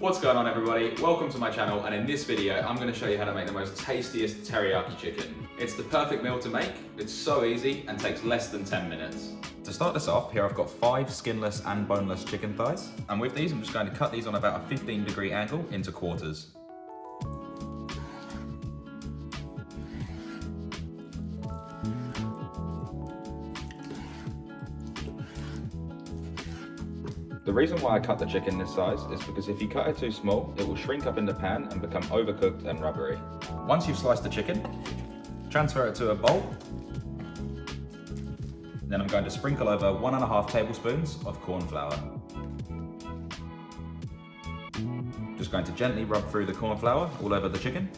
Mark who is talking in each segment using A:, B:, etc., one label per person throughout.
A: What's going on, everybody? Welcome to my channel, and in this video I'm going to show you how to make the most tastiest teriyaki chicken. It's the perfect meal to make, it's so easy and takes less than 10 minutes. To start this off, here I've got 5 skinless and boneless chicken thighs, and with these I'm just going to cut these on about a 15-degree angle into quarters. The reason why I cut the chicken this size is because if you cut it too small, it will shrink up in the pan and become overcooked and rubbery. Once you've sliced the chicken, transfer it to a bowl. Then I'm going to sprinkle over 1.5 tablespoons of corn flour. Just going to gently rub through the corn flour all over the chicken.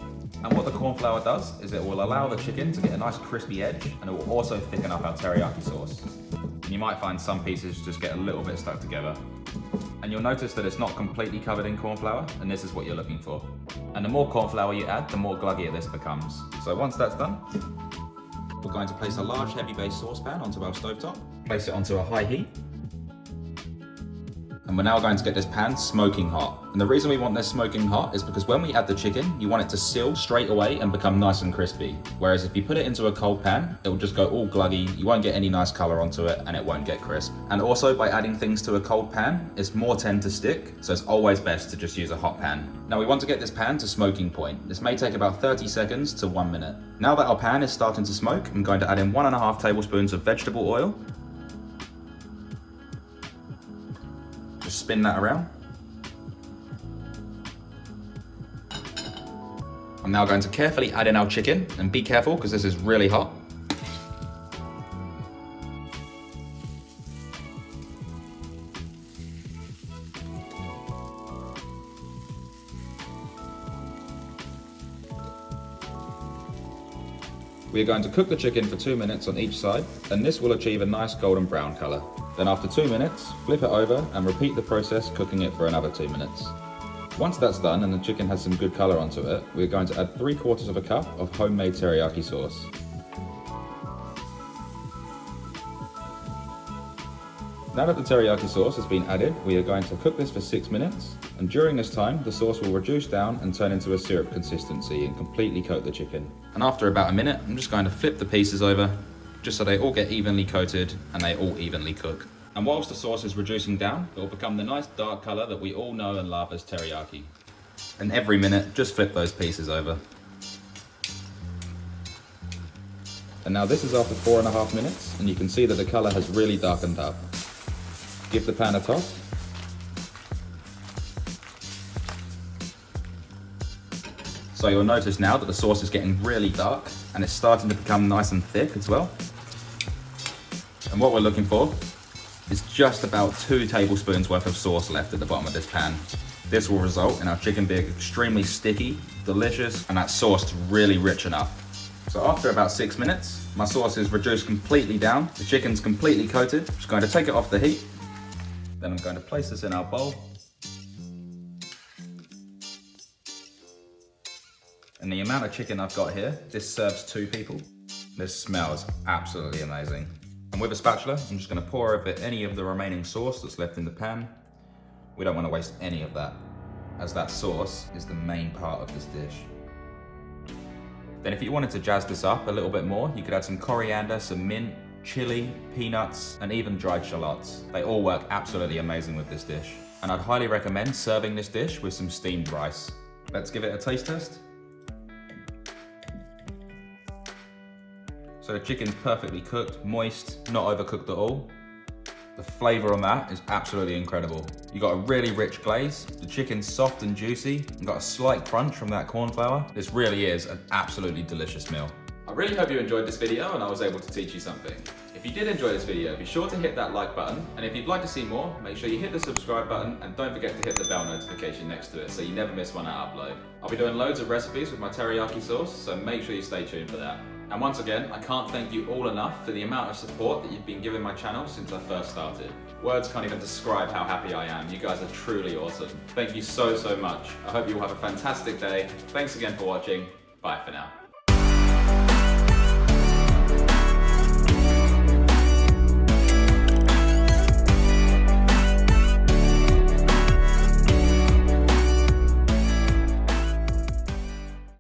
A: And what the corn flour does is it will allow the chicken to get a nice crispy edge, and it will also thicken up our teriyaki sauce. And you might find some pieces just get a little bit stuck together. And you'll notice that it's not completely covered in corn flour, and this is what you're looking for. And the more corn flour you add, the more gluggier this becomes. So once that's done, we're going to place a large heavy base saucepan onto our stovetop, place it onto a high heat, and we're now going to get this pan smoking hot. And the reason we want this smoking hot is because when we add the chicken, you want it to seal straight away and become nice and crispy. Whereas if you put it into a cold pan, it will just go all gluggy, you won't get any nice color onto it, and it won't get crisp. And also by adding things to a cold pan, it's more tend to stick, so it's always best to just use a hot pan. Now we want to get this pan to smoking point. This may take about 30 seconds to 1 minute. Now that our pan is starting to smoke, I'm going to add in 1.5 tablespoons of vegetable oil. Just spin that around. I'm now going to carefully add in our chicken, and be careful because this is really hot. We are going to cook the chicken for 2 minutes on each side, and this will achieve a nice golden brown color. Then after 2 minutes, flip it over and repeat the process, cooking it for another 2 minutes. Once that's done and the chicken has some good color onto it, we're going to add 3/4 cup of homemade teriyaki sauce. Now that the teriyaki sauce has been added, we are going to cook this for 6 minutes, and during this time the sauce will reduce down and turn into a syrup consistency and completely coat the chicken. And after about a minute, I'm just going to flip the pieces over just so they all get evenly coated and they all evenly cook. And whilst the sauce is reducing down, it will become the nice dark color that we all know and love as teriyaki. And every minute, just flip those pieces over. And now this is after 4.5 minutes, and you can see that the color has really darkened up. Give the pan a toss. So you'll notice now that the sauce is getting really dark, and it's starting to become nice and thick as well. And what we're looking for is just about 2 tablespoons worth of sauce left at the bottom of this pan. This will result in our chicken being extremely sticky, delicious, and that sauce really rich enough. So after about 6 minutes, my sauce is reduced completely down. The chicken's completely coated. I'm just going to take it off the heat. Then I'm going to place this in our bowl. And the amount of chicken I've got here, this serves 2 people. This smells absolutely amazing. And with a spatula, I'm just going to pour over any of the remaining sauce that's left in the pan. We don't want to waste any of that, as that sauce is the main part of this dish. Then if you wanted to jazz this up a little bit more, you could add some coriander, some mint, chili, peanuts, and even dried shallots. They all work absolutely amazing with this dish. And I'd highly recommend serving this dish with some steamed rice. Let's give it a taste test. So the chicken's perfectly cooked, moist, not overcooked at all. The flavor on that is absolutely incredible. You got a really rich glaze, the chicken's soft and juicy, and got a slight crunch from that corn flour. This really is an absolutely delicious meal. I really hope you enjoyed this video and I was able to teach you something. If you did enjoy this video, be sure to hit that like button, and if you'd like to see more, make sure you hit the subscribe button and don't forget to hit the bell notification next to it so you never miss when I upload. I'll be doing loads of recipes with my teriyaki sauce, so make sure you stay tuned for that. And once again, I can't thank you all enough for the amount of support that you've been giving my channel since I first started. Words can't even describe how happy I am. You guys are truly awesome. Thank you so much. I hope you will have a fantastic day. Thanks again for watching. Bye for now.